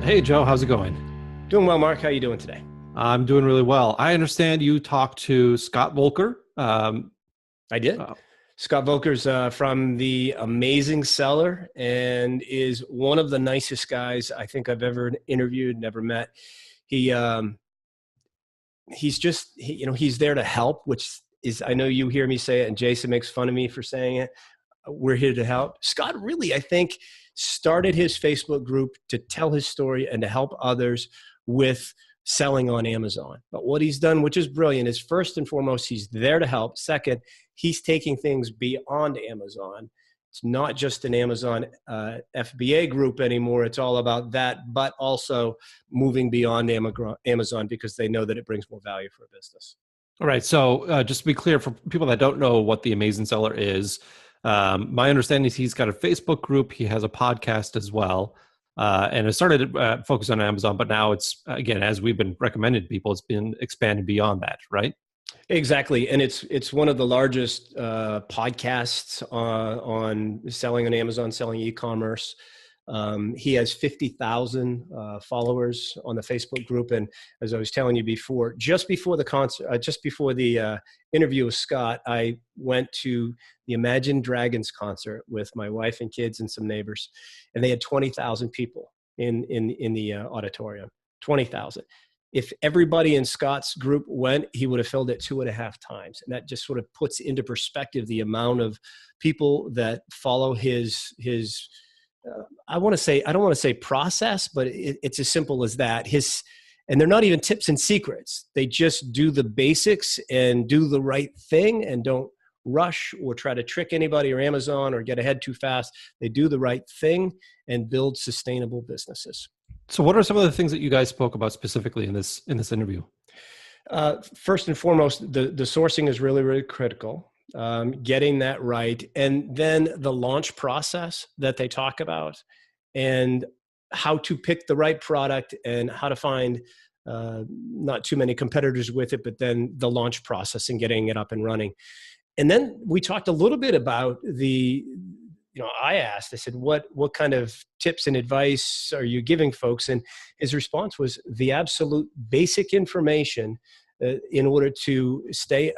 Hey, Joe, how's it going? Doing well, Mark. How are you doing today? I'm doing really well. I understand you talked to Scott Voelker. I did. Uh, Scott Voelker's from the Amazing Seller and is one of the nicest guys I think I've ever interviewed, never met. He he's there to help, which is, I know you hear me say it, and Jason makes fun of me for saying it. We're here to help. Scott really, I think, started his Facebook group to tell his story and to help others with selling on Amazon. But what he's done, which is brilliant, is first and foremost, he's there to help. Second, he's taking things beyond Amazon. It's not just an Amazon FBA group anymore. It's all about that, but also moving beyond Amazon because they know that it brings more value for a business. all right. So just to be clear, for people that don't know what the Amazing Seller is, my understanding is he's got a Facebook group. He has a podcast as well. And it started focused on Amazon, but now it's, again, as we've been recommending to people, it's been expanded beyond that, right? Exactly, and it's one of the largest podcasts on selling on Amazon, selling e-commerce. He has 50,000 followers on the Facebook group, and as I was telling you before, just before the concert, just before the interview with Scott, I went to the Imagine Dragons concert with my wife and kids and some neighbors, and they had 20,000 people in the auditorium. 20,000. If everybody in Scott's group went, he would have filled it 2.5 times. And that just sort of puts into perspective the amount of people that follow his I don't want to say process, but it's as simple as that. And they're not even tips and secrets. They just do the basics and do the right thing and don't rush or try to trick anybody or Amazon or get ahead too fast. They do the right thing and build sustainable businesses. So what are some of the things that you guys spoke about specifically in this interview? First and foremost, the sourcing is really, really critical. Getting that right. And then the launch process that they talk about and how to pick the right product and how to find not too many competitors with it, but then the launch process and getting it up and running. And then we talked a little bit about I said, what kind of tips and advice are you giving folks? And his response was the absolute basic information in order to stay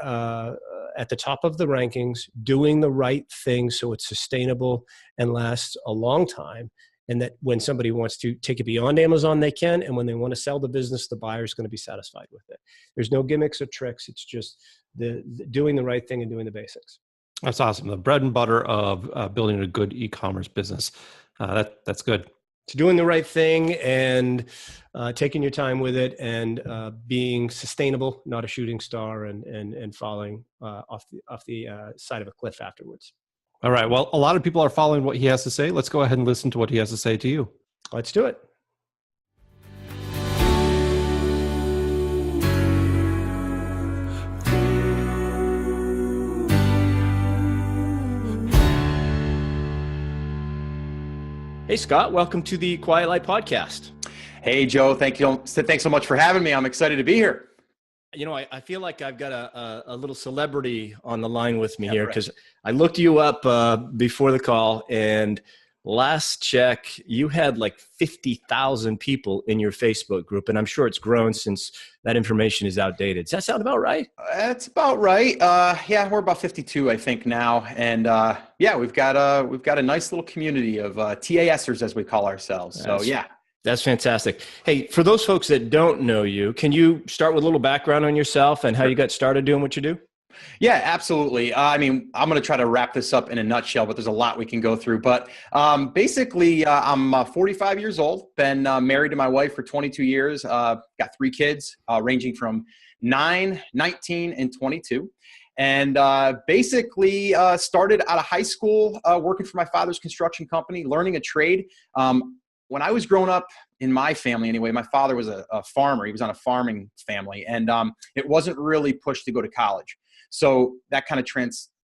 at the top of the rankings, doing the right thing so it's sustainable and lasts a long time. And that when somebody wants to take it beyond Amazon, they can. And when they want to sell the business, the buyer is going to be satisfied with it. There's no gimmicks or tricks. It's just the doing the right thing and doing the basics. That's awesome. The bread and butter of building a good e-commerce business. That's good. It's doing the right thing and taking your time with it and being sustainable, not a shooting star and falling off the side of a cliff afterwards. All right. Well, a lot of people are following what he has to say. Let's go ahead and listen to what he has to say to you. Let's do it. Hey, Scott, welcome to the Quiet Light Podcast. Hey, Joe, thanks so much for having me. I'm excited to be here. You know, I feel like I've got a little celebrity on the line with me here because I looked you up before the call, and last check, you had like 50,000 people in your Facebook group, and I'm sure it's grown since that information is outdated. Does that sound about right? That's about right. Yeah, we're about 52, I think, now, and yeah, we've got a nice little community of TASers, as we call ourselves. So yeah. That's fantastic. Hey, for those folks that don't know you, can you start with a little background on yourself and how you got started doing what you do? Yeah, absolutely. I mean, I'm going to try to wrap this up in a nutshell, but there's a lot we can go through. But basically, I'm 45 years old, been married to my wife for 22 years, got 3 kids ranging from 9, 19, and 22. And basically started out of high school working for my father's construction company, learning a trade. When I was growing up, in my family anyway, my father was a farmer. He was on a farming family, and it wasn't really pushed to go to college. So that kind of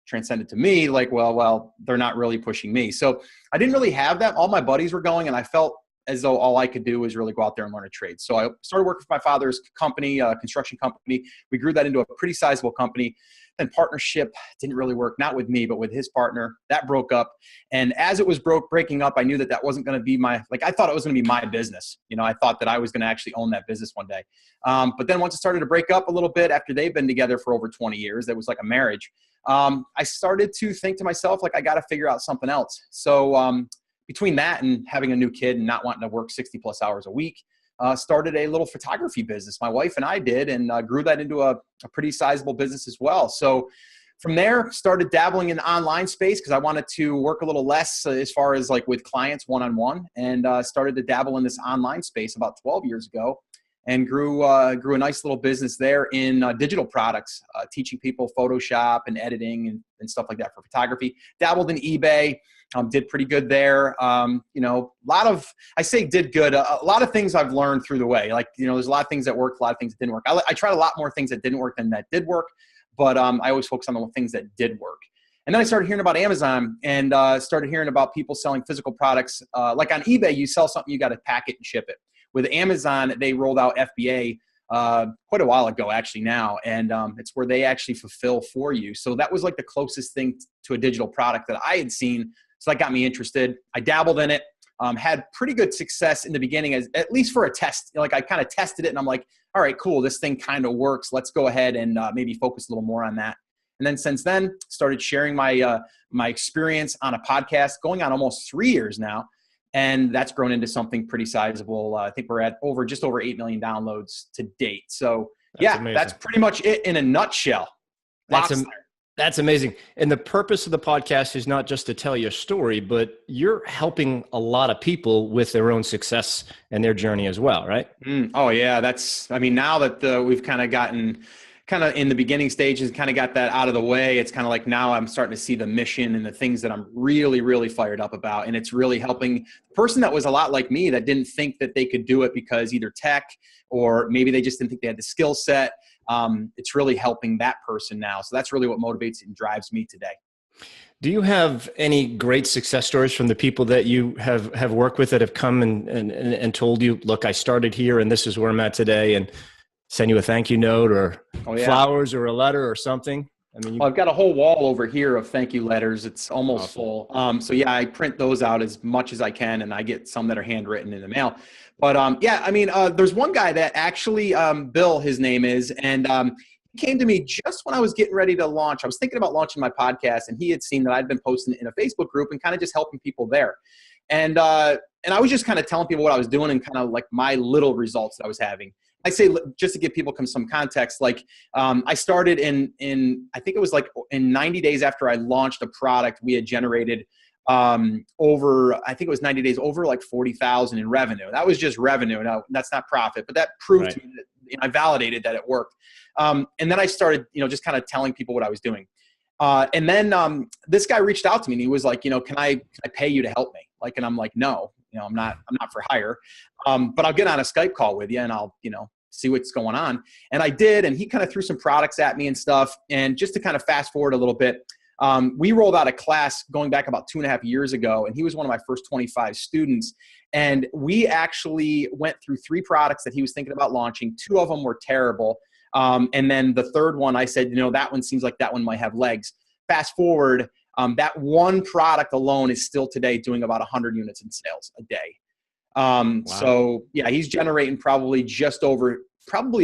transcended to me, like, well, they're not really pushing me. So I didn't really have that. All my buddies were going, and I felt as though all I could do was really go out there and learn a trade. So I started working for my father's company, construction company. We grew that into a pretty sizable company. Then partnership didn't really work, not with me, but with his partner. That broke up. And as it was breaking up, I knew that wasn't going to be I thought it was going to be my business. I thought that I was going to actually own that business one day. But then once it started to break up a little bit after they've been together for over 20 years, that was like a marriage. I started to think to myself, I got to figure out something else. So between that and having a new kid and not wanting to work 60 plus hours a week, started a little photography business. My wife and I did, and grew that into a pretty sizable business as well. So from there, started dabbling in the online space because I wanted to work a little less as far as with clients one-on-one, and started to dabble in this online space about 12 years ago, and grew a nice little business there in digital products, teaching people Photoshop and editing and stuff like that for photography. Dabbled in eBay. Did pretty good there. I say did good. A lot of things I've learned through the way. There's a lot of things that worked, a lot of things that didn't work. I tried a lot more things that didn't work than that did work, but I always focus on the things that did work. And then I started hearing about Amazon and started hearing about people selling physical products. Like on eBay, you sell something, you got to pack it and ship it. With Amazon, they rolled out FBA quite a while ago, actually now, and it's where they actually fulfill for you. So that was the closest thing to a digital product that I had seen. So that got me interested. I dabbled in it, had pretty good success in the beginning, at least for a test. I kind of tested it and I'm like, all right, cool. This thing kind of works. Let's go ahead and maybe focus a little more on that. And then since then, started sharing my experience on a podcast, going on almost 3 years now. And that's grown into something pretty sizable. I think we're at just over 8 million downloads to date. So that's pretty much it in a nutshell. That's amazing. And the purpose of the podcast is not just to tell your story, but you're helping a lot of people with their own success and their journey as well, right? Oh yeah. Now that we've kind of gotten in the beginning stages, kind of got that out of the way, it's kind of now I'm starting to see the mission and the things that I'm really, really fired up about. And it's really helping the person that was a lot like me that didn't think that they could do it because either tech or maybe they just didn't think they had the skill set. It's really helping that person now. So that's really what motivates and drives me today. Do you have any great success stories from the people that you have worked with that have come and told you, look, I started here and this is where I'm at today, and send you a thank you note or flowers or a letter or something? I've got a whole wall over here of thank you letters. It's almost full. So I print those out as much as I can, and I get some that are handwritten in the mail. But there's one guy that actually, Bill, his name is, and he came to me just when I was getting ready to launch. I was thinking about launching my podcast, and he had seen that I'd been posting in a Facebook group and kind of just helping people there. And I was just kind of telling people what I was doing and kind of my little results that I was having. I say, just to give people some context, I started I think it was in 90 days after I launched a product, we had generated over, I think it was 90 days, over 40,000 in revenue. That was just revenue. Now that's not profit, but that proved to me that I validated that it worked. And then I started, just kind of telling people what I was doing. And then this guy reached out to me and he was like, can I pay you to help me? And I'm like, no, I'm not for hire. But I'll get on a Skype call with you and I'll, see what's going on. And I did. And he kind of threw some products at me and stuff. And just to kind of fast forward a little bit, we rolled out a class going back about 2.5 years ago. And he was one of my first 25 students. And we actually went through 3 products that he was thinking about launching. 2 of them were terrible. And then the third one, I said, that one seems like that one might have legs. Fast forward, that one product alone is still today doing about 100 units in sales a day. Wow. So he's generating probably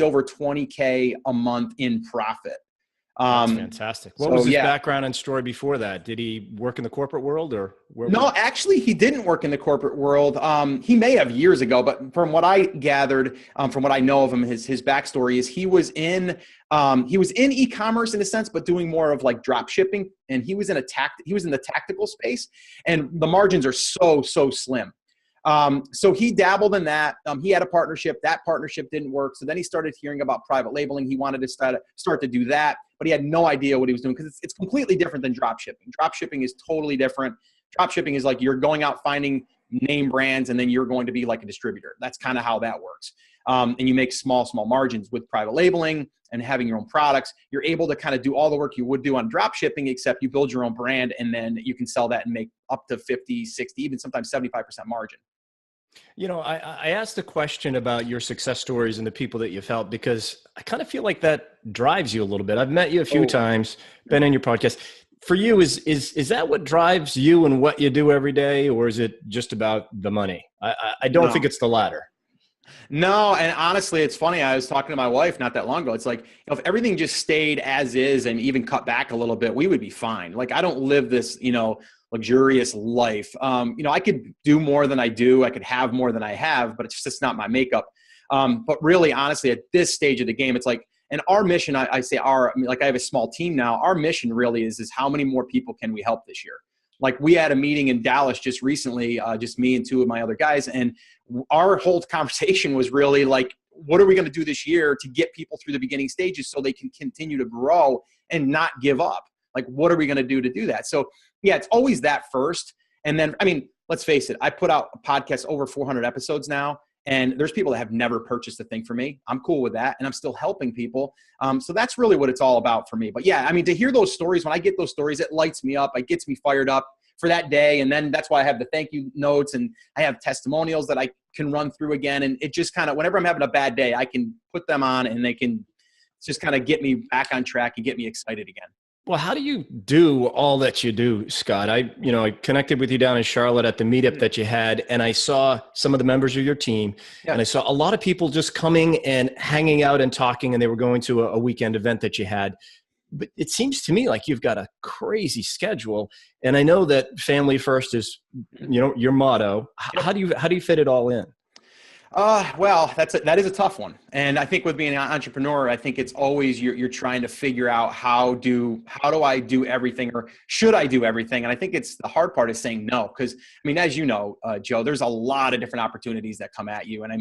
over 20K a month in profit. That's fantastic. What was his background and story before that? Did he work in the corporate world or? No, actually he didn't work in the corporate world. He may have years ago, but from what I gathered, from what I know of him, his backstory is he was in e-commerce in a sense, but doing more of drop shipping. And he was in the tactical space, and the margins are so slim. So he dabbled in that. He had a partnership. That partnership didn't work. So then he started hearing about private labeling. He wanted to start to do that, but he had no idea what he was doing because it's completely different than drop shipping. Drop shipping is totally different. Drop shipping is you're going out finding name brands and then you're going to be like a distributor. That's kind of how that works. And you make small margins. With private labeling and having your own products. You're able to kind of do all the work you would do on drop shipping, except you build your own brand and then you can sell that and make up to 50, 60, even sometimes 75% margin. I asked a question about your success stories and the people that you've helped because I kind of feel like that drives you a little bit. I've met you a few times, been in your podcast. For you, is that what drives you and what you do every day, or is it just about the money? I don't think it's the latter. No, and honestly, it's funny. I was talking to my wife not that long ago. It's like, if everything just stayed as is and even cut back a little bit, we would be fine. Like, I don't live this, luxurious life. I could do more than I do. I could have more than I have, but it's just not my makeup. But really, honestly, at this stage of the game, it's like, and our mission, I have a small team now. Our mission really is how many more people can we help this year? Like, we had a meeting in Dallas just recently, just me and two of my other guys. And our whole conversation was really like, what are we going to do this year to get people through the beginning stages so they can continue to grow and not give up? Like, what are we going to do that? So yeah, it's always that first. And then, let's face it, I put out a podcast over 400 episodes now. And there's people that have never purchased a thing for me. I'm cool with that. And I'm still helping people. So that's really what it's all about for me. But yeah, to hear those stories, when I get those stories, it lights me up. It gets me fired up for that day. And then that's why I have the thank you notes and I have testimonials that I can run through again. And it just kind of, whenever I'm having a bad day, I can put them on and they can just kind of get me back on track and get me excited again. Well, how do you do all that you do, Scott? I connected with you down in Charlotte at the meetup that you had, and I saw some of the members of your team, and I saw a lot of people just coming and hanging out and talking, and they were going to a weekend event that you had. But it seems to me like you've got a crazy schedule, and I know that family first is, your motto. How do you fit it all in? Well, that is a tough one. And I think with being an entrepreneur, I think it's always you're trying to figure out how do I do everything, or should I do everything? And I think it's the hard part is saying no. Because as you know, Joe, there's a lot of different opportunities that come at you. And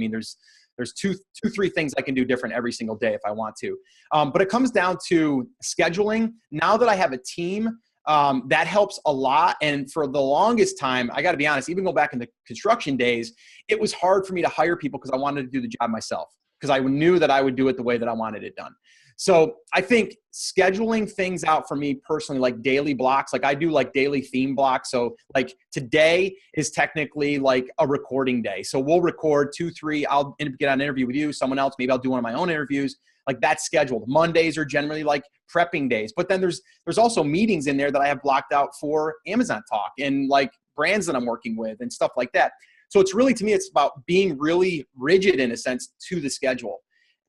there's two, three things I can do different every single day if I want to. But it comes down to scheduling. Now that I have a team, that helps a lot. And for the longest time, I got to be honest, even go back in the construction days, it was hard for me to hire people because I wanted to do the job myself, because I knew that I would do it the way that I wanted it done. So I think scheduling things out for me personally, like daily blocks, like I do like daily theme blocks. So like today is technically like a recording day. So we'll record 2, 3, I'll get on an interview with you, someone else, maybe I'll do one of my own interviews. Like that's scheduled. Mondays are generally like prepping days, but then there's also meetings in there that I have blocked out for Amazon talk and like brands that I'm working with and stuff like that. So it's really, to me, it's about being really rigid in a sense to the schedule,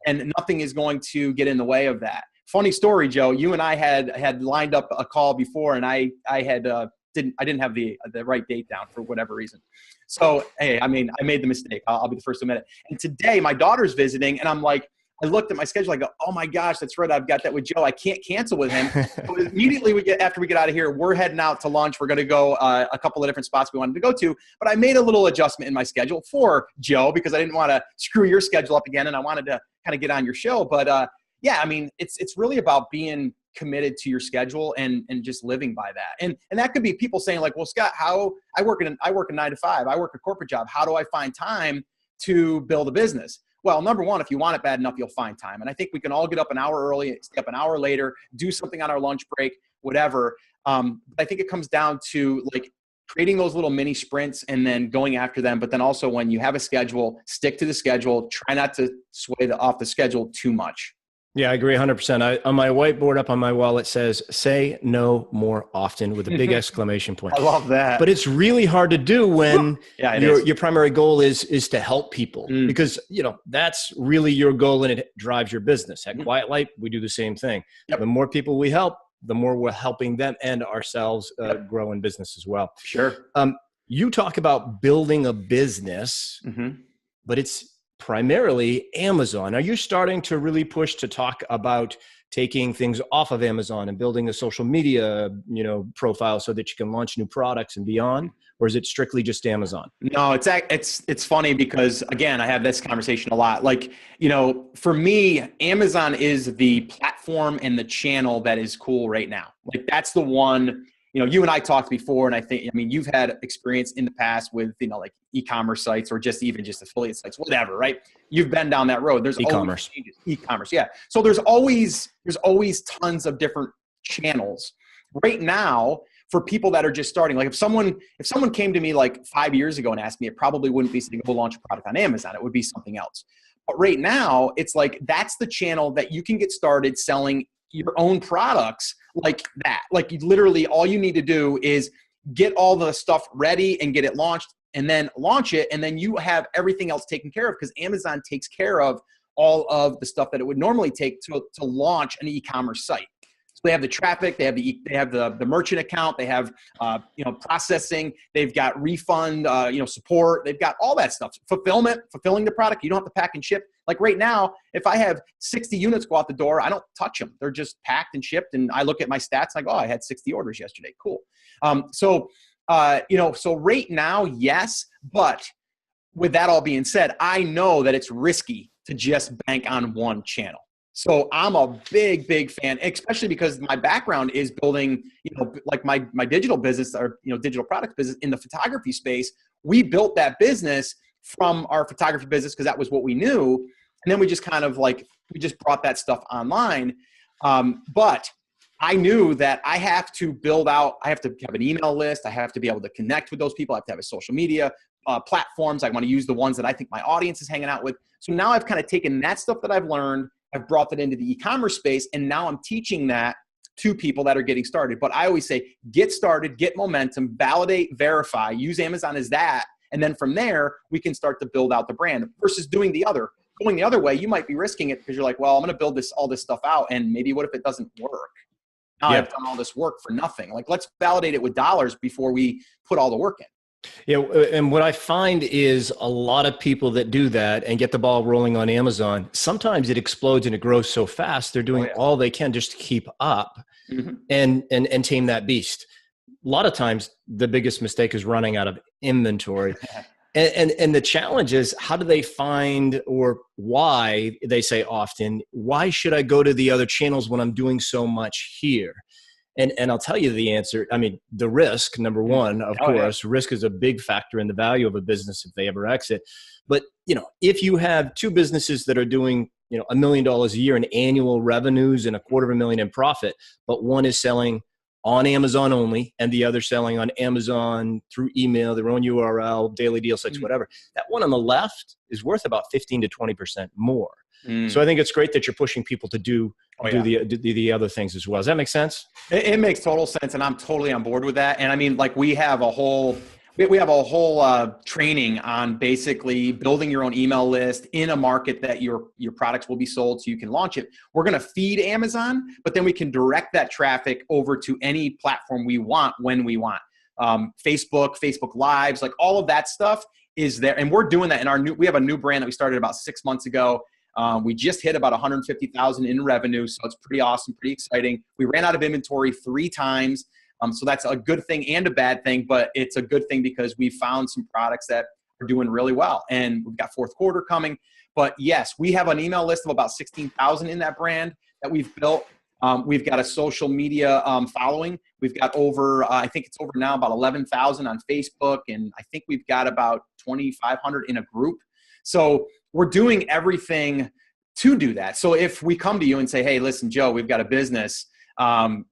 and nothing is going to get in the way of that. Funny story, Joe, you and I had lined up a call before, and I didn't have the right date down for whatever reason. So, hey, I made the mistake. I'll be the first to admit it. And today my daughter's visiting, and I'm like, I looked at my schedule. I go, oh my gosh, that's right. I've got that with Joe. I can't cancel with him. So immediately after we get out of here, we're heading out to lunch. We're going to go a couple of different spots we wanted to go to. But I made a little adjustment in my schedule for Joe because I didn't want to screw your schedule up again, and I wanted to kind of get on your show. But it's really about being committed to your schedule and just living by that. And that could be people saying like, well, Scott, how I work a 9 to 5. I work a corporate job. How do I find time to build a business? Well, number one, if you want it bad enough, you'll find time. And I think we can all get up an hour early, stay up an hour later, do something on our lunch break, whatever. I think it comes down to like creating those little mini sprints and then going after them. But then also when you have a schedule, stick to the schedule. Try not to sway off the schedule too much. Yeah, I agree 100%. On my whiteboard up on my wall, it says, say no more often with a big exclamation point. I love that. But it's really hard to do when your primary goal is to help people because, that's really your goal and it drives your business. At Quiet Light, we do the same thing. Yep. The more people we help, the more we're helping them and ourselves grow in business as well. Sure. You talk about building a business, but it's primarily Amazon. Are you starting to really push to talk about taking things off of Amazon and building a social media, profile so that you can launch new products and beyond? Or is it strictly just Amazon? No, it's funny because again, I have this conversation a lot. Like, for me, Amazon is the platform and the channel that is cool right now. Like that's the one. You and I talked before, and I think, you've had experience in the past with, like e-commerce sites or just affiliate sites, whatever, right? You've been down that road. There's e-commerce. E-commerce, yeah. So there's always tons of different channels. Right now, for people that are just starting. Like if someone came to me like 5 years ago and asked me, it probably wouldn't be saying, go launch a product on Amazon. It would be something else. But right now, it's like that's the channel that you can get started selling your own products like that. Like literally all you need to do is get all the stuff ready and get it launched, and then launch it, and then you have everything else taken care of, because Amazon takes care of all of the stuff that it would normally take to launch an e-commerce site. So they have the traffic, they have the merchant account, they have processing, they've got refund support, they've got all that stuff. Fulfilling the product. You don't have to pack and ship. Like right now, if I have 60 units go out the door, I don't touch them. They're just packed and shipped, and I look at my stats like, oh, I had 60 orders yesterday. Cool. So right now, yes, but with that all being said, I know that it's risky to just bank on one channel. So I'm a big fan, especially because my background is building, like my digital business, or, digital products business in the photography space. We built that business from our photography business because that was what we knew. And then we just we just brought that stuff online. But I knew that I have to have an email list. I have to be able to connect with those people. I have to have a social media platforms. I want to use the ones that I think my audience is hanging out with. So now I've kind of taken that stuff that I've learned, I've brought that into the e-commerce space, and now I'm teaching that to people that are getting started. But I always say, get started, get momentum, validate, verify, use Amazon as that. And then from there, we can start to build out the brand versus going the other way. You might be risking it because you're like, well, I'm going to build all this stuff out, and maybe what if it doesn't work? Now I've done all this work for nothing. Like, let's validate it with dollars before we put all the work in. Yeah, and what I find is a lot of people that do that and get the ball rolling on Amazon, sometimes it explodes and it grows so fast, they're doing all they can just to keep up and tame that beast. A lot of times, the biggest mistake is running out of inventory. And the challenge is, how do they find, or why they say often, why should I go to the other channels when I'm doing so much here? And I'll tell you the answer. I mean, the risk, number one, of course, risk is a big factor in the value of a business if they ever exit. But, if you have two businesses that are doing, $1 million a year in annual revenues and $250,000 in profit, but one is selling on Amazon only and the other selling on Amazon through email, their own URL, daily deal sites, whatever, that one on the left is worth about 15 to 20% more. So I think it's great that you're pushing people to do the other things as well. Does that make sense? It makes total sense, and I'm totally on board with that. And I mean, like we have a whole training on basically building your own email list in a market that your products will be sold, so you can launch it. We're going to feed Amazon, but then we can direct that traffic over to any platform we want when we want. Facebook Lives, like all of that stuff is there, and we're doing that in we have a new brand that we started about 6 months ago. We just hit about 150,000 in revenue, so it's pretty awesome, pretty exciting. We ran out of inventory 3 times, so that's a good thing and a bad thing, but it's a good thing because we found some products that are doing really well, and we've got fourth quarter coming. But yes, we have an email list of about 16,000 in that brand that we've built. We've got a social media following. We've got I think it's over now about 11,000 on Facebook, and I think we've got about 2,500 in a group. So we're doing everything to do that. So if we come to you and say, hey, listen, Joe, we've got a business,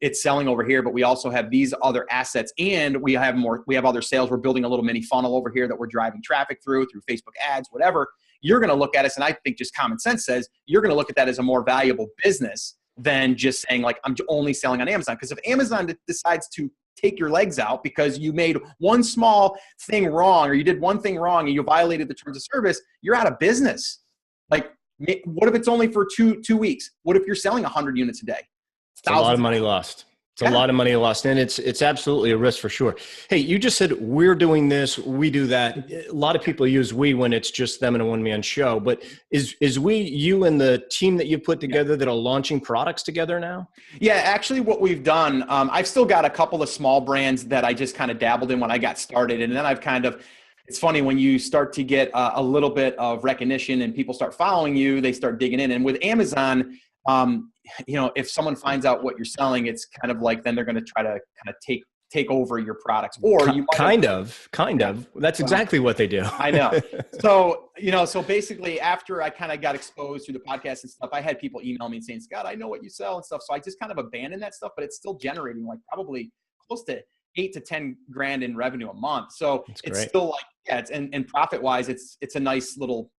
it's selling over here, but we also have these other assets, and we have other sales. We're building a little mini funnel over here that we're driving traffic through Facebook ads, whatever. You're going to look at us, and I think just common sense says you're going to look at that as a more valuable business than just saying like, I'm only selling on Amazon. Because if Amazon decides to take your legs out because you made one small thing wrong, or you did one thing wrong and you violated the terms of service, you're out of business. Like, what if it's only for two weeks? What if you're selling 100 units a day? It's a lot of money lost. It's a lot of money lost, and it's absolutely a risk for sure. Hey, you just said we're doing this, we do that. A lot of people use we when it's just them in a one-man show, but is we you and the team that you put together that are launching products together now? Yeah, actually what we've done, I've still got a couple of small brands that I just kind of dabbled in when I got started, and then I've it's funny when you start to get a little bit of recognition and people start following you, they start digging in. And with Amazon, if someone finds out what you're selling, it's kind of like then they're going to try to kind of take over your products, or you kind of. That's exactly what they do. I know. So basically, after I kind of got exposed through the podcast and stuff, I had people email me and saying, Scott, I know what you sell and stuff. So I just kind of abandoned that stuff, but it's still generating like probably close to 8 to 10 grand in revenue a month. So That's it's great. still like, yeah, it's, and profit wise, it's a nice little,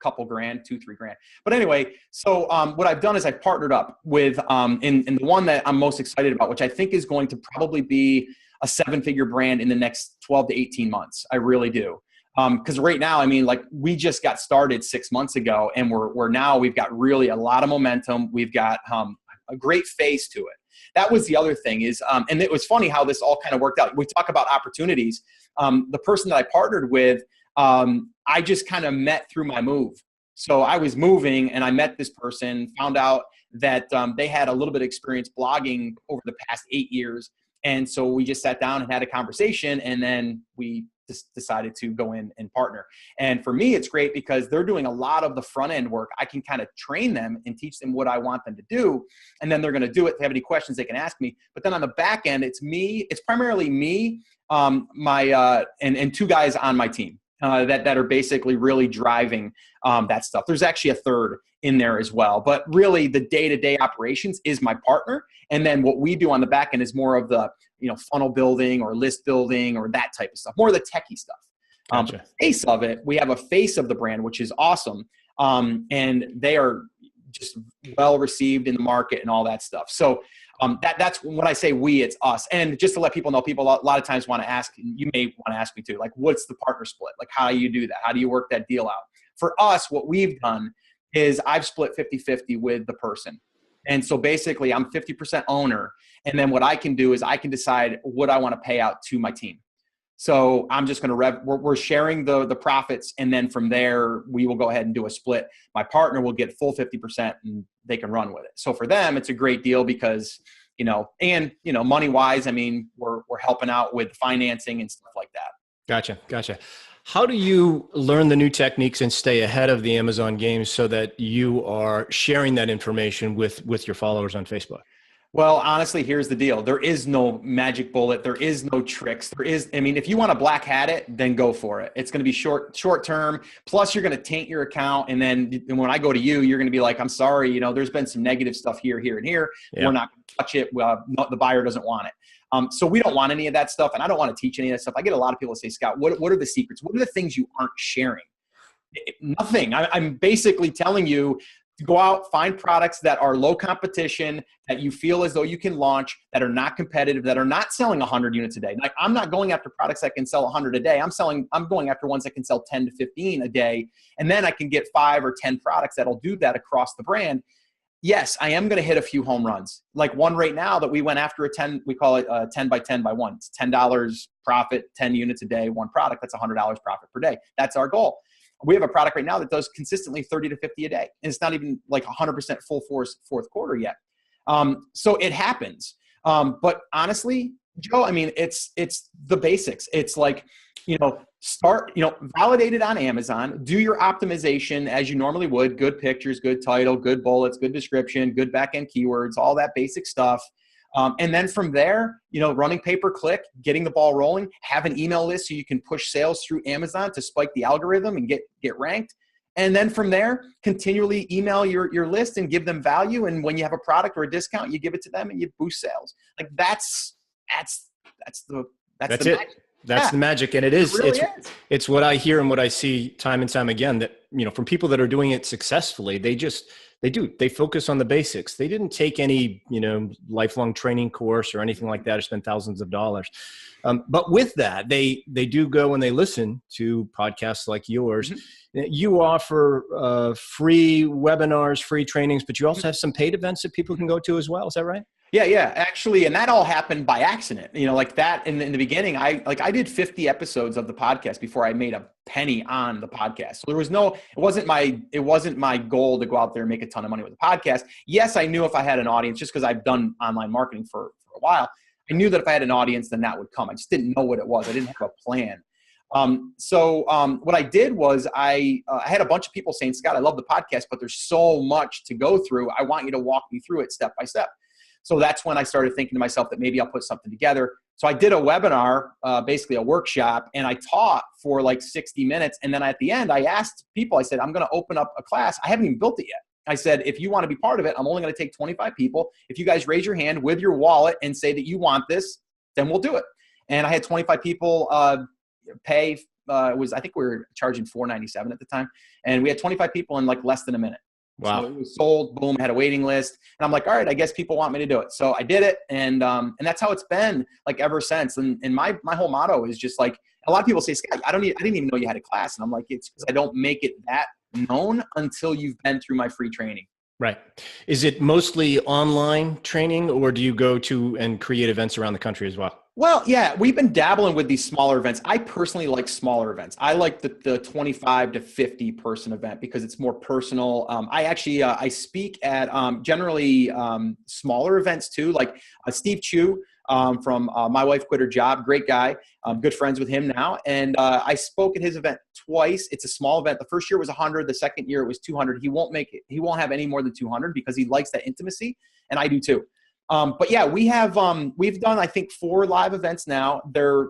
couple grand, 2-3 grand. But anyway, so what I've done is I've partnered up with, in the one that I'm most excited about, which I think is going to probably be a 7-figure brand in the next 12 to 18 months. I really do. Because right now, I mean, like we just got started 6 months ago, and we've got really a lot of momentum. We've got a great face to it. That was the other thing is, and it was funny how this all kind of worked out. We talk about opportunities. The person that I partnered with, I just kind of met through my move. So I was moving and I met this person, found out that they had a little bit of experience blogging over the past 8 years. And so we just sat down and had a conversation, and then we just decided to go in and partner. And for me, it's great because they're doing a lot of the front end work. I can kind of train them and teach them what I want them to do. And then they're going to do it. If they have any questions, they can ask me. But then on the back end, it's me. It's primarily me, and 2 guys on my team that are basically really driving that stuff. There's actually a third in there as well. But really the day-to-day operations is my partner. And then what we do on the back end is more of the, funnel building or list building or that type of stuff, more of the techie stuff. Gotcha. The face of it, we have a face of the brand, which is awesome. And they are just well received in the market and all that stuff. So that's when I say we, it's us. And just to let people know, people a lot of times want to ask, you may want to ask me too, like, what's the partner split? Like, how do you do that? How do you work that deal out? For us, what we've done is I've split 50-50 with the person. And so basically I'm 50% owner. And then what I can do is I can decide what I want to pay out to my team. So I'm just going to we're sharing the profits. And then from there, we will go ahead and do a split. My partner will get full 50% and they can run with it. So for them, it's a great deal because, money wise, I mean, we're helping out with financing and stuff like that. Gotcha. How do you learn the new techniques and stay ahead of the Amazon game so that you are sharing that information with your followers on Facebook? Well, honestly, here's the deal. There is no magic bullet. There is no tricks. If you want to black hat it, then go for it. It's going to be short term. Plus you're going to taint your account. And then when I go to you, you're going to be like, I'm sorry, there's been some negative stuff here, and here. Yeah. We're not going to touch it. The buyer doesn't want it. So we don't want any of that stuff. And I don't want to teach any of that stuff. I get a lot of people say, Scott, what are the secrets? What are the things you aren't sharing? Nothing. I'm basically telling you to go out, find products that are low competition, that you feel as though you can launch, that are not competitive, that are not selling 100 units a day. Like, I'm not going after products that can sell 100 a day. I'm going after ones that can sell 10 to 15 a day. And then I can get 5 or 10 products that'll do that across the brand. Yes, I am going to hit a few home runs. Like one right now that we went after we call it 10 by 10 by 1. It's $10 profit, 10 units a day, one product. That's $100 profit per day. That's our goal. We have a product right now that does consistently 30 to 50 a day. And it's not even like 100% full force fourth quarter yet. So it happens. But honestly, Joe, it's the basics. It's like, start, validate it on Amazon, do your optimization as you normally would, good pictures, good title, good bullets, good description, good back-end keywords, all that basic stuff. And then from there, running pay-per-click, getting the ball rolling, have an email list so you can push sales through Amazon to spike the algorithm and get ranked. And then from there, continually email your list and give them value. And when you have a product or a discount, you give it to them and you boost sales. Like that's it. Magic. That's the magic. And it's what I hear and what I see time and time again, that, from people that are doing it successfully, they focus on the basics. They didn't take any, lifelong training course or anything like that or spend thousands of dollars. But with that, they do go and they listen to podcasts like yours. Mm-hmm. You offer free webinars, free trainings, but you also have some paid events that people can go to as well. Is that right? Yeah, actually. And that all happened by accident, like that in the beginning, I did 50 episodes of the podcast before I made a penny on the podcast. So it wasn't my goal to go out there and make a ton of money with the podcast. Yes, I knew if I had an audience, just because I've done online marketing for a while, I knew that if I had an audience, then that would come. I just didn't know what it was. I didn't have a plan. So what I did was I had a bunch of people saying, Scott, I love the podcast, but there's so much to go through. I want you to walk me through it step by step. So that's when I started thinking to myself that maybe I'll put something together. So I did a webinar, basically a workshop, and I taught for like 60 minutes. And then at the end, I asked people, I said, I'm going to open up a class. I haven't even built it yet. I said, if you want to be part of it, I'm only going to take 25 people. If you guys raise your hand with your wallet and say that you want this, then we'll do it. and I had 25 people pay. I think we were charging $4.97 at the time, and we had 25 people in like less than a minute. Wow. So it was sold, boom, had a waiting list. And I'm like, all right, I guess people want me to do it. So I did it. And that's how it's been like ever since. And my whole motto is just like, a lot of people say, Scott, I didn't even know you had a class. And I'm like, it's because I don't make it that known until you've been through my free training. Right. Is it mostly online training, or do you go to and create events around the country as well? Well, yeah, we've been dabbling with these smaller events. I personally like smaller events. I like the 25 to 50 person event because it's more personal. I actually, I speak at generally smaller events too, like Steve Chu from My Wife Quit Her Job, great guy. I'm good friends with him now. And I spoke at his event twice. It's a small event. The first year was 100. The second year it was 200. He won't have any more than 200 because he likes that intimacy. And I do too. But yeah, we've done, I think, 4 live events now. They're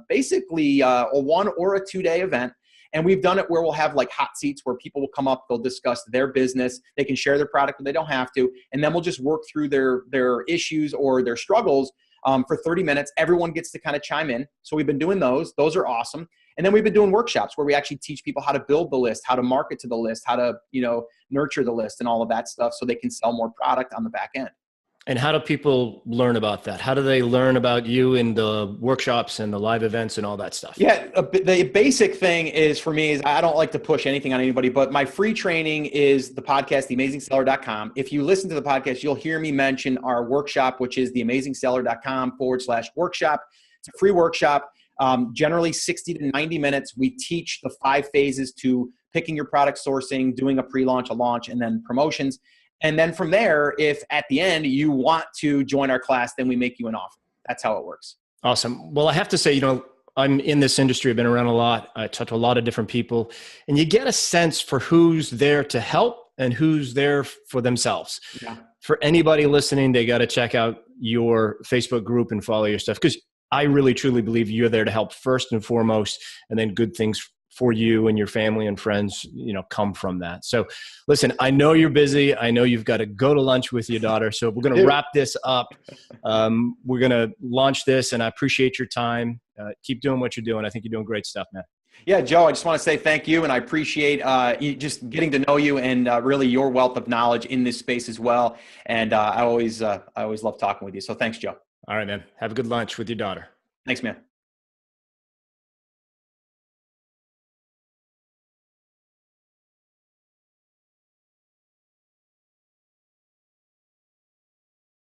basically a 1 or a 2 day event. And we've done it where we'll have like hot seats where people will come up, they'll discuss their business. They can share their product, but they don't have to. And then we'll just work through their issues or their struggles for 30 minutes. Everyone gets to kind of chime in. So we've been doing those. Those are awesome. And then we've been doing workshops where we actually teach people how to build the list, how to market to the list, how to, nurture the list and all of that stuff so they can sell more product on the back end. And how do people learn about that? How do they learn about you in the workshops and the live events and all that stuff? Yeah, the basic thing is for me is I don't like to push anything on anybody, but my free training is the podcast, theamazingseller.com. If you listen to the podcast, you'll hear me mention our workshop, which is theamazingseller.com/workshop. It's a free workshop, generally 60 to 90 minutes. We teach the 5 phases to picking your product, sourcing, doing a pre-launch, a launch, and then promotions. And then from there, if at the end you want to join our class, then we make you an offer. That's how it works. Awesome. Well, I have to say, I'm in this industry. I've been around a lot. I talk to a lot of different people, and you get a sense for who's there to help and who's there for themselves. Yeah. For anybody listening, they got to check out your Facebook group and follow your stuff, because I really, truly believe you're there to help first and foremost, and then good things for you and your family and friends, come from that. So listen, I know you're busy. I know you've got to go to lunch with your daughter. So we're going to wrap this up. We're going to launch this, and I appreciate your time. Keep doing what you're doing. I think you're doing great stuff, man. Yeah, Joe, I just want to say thank you. And I appreciate just getting to know you and really your wealth of knowledge in this space as well. And I always love talking with you. So thanks, Joe. All right, man. Have a good lunch with your daughter. Thanks, man.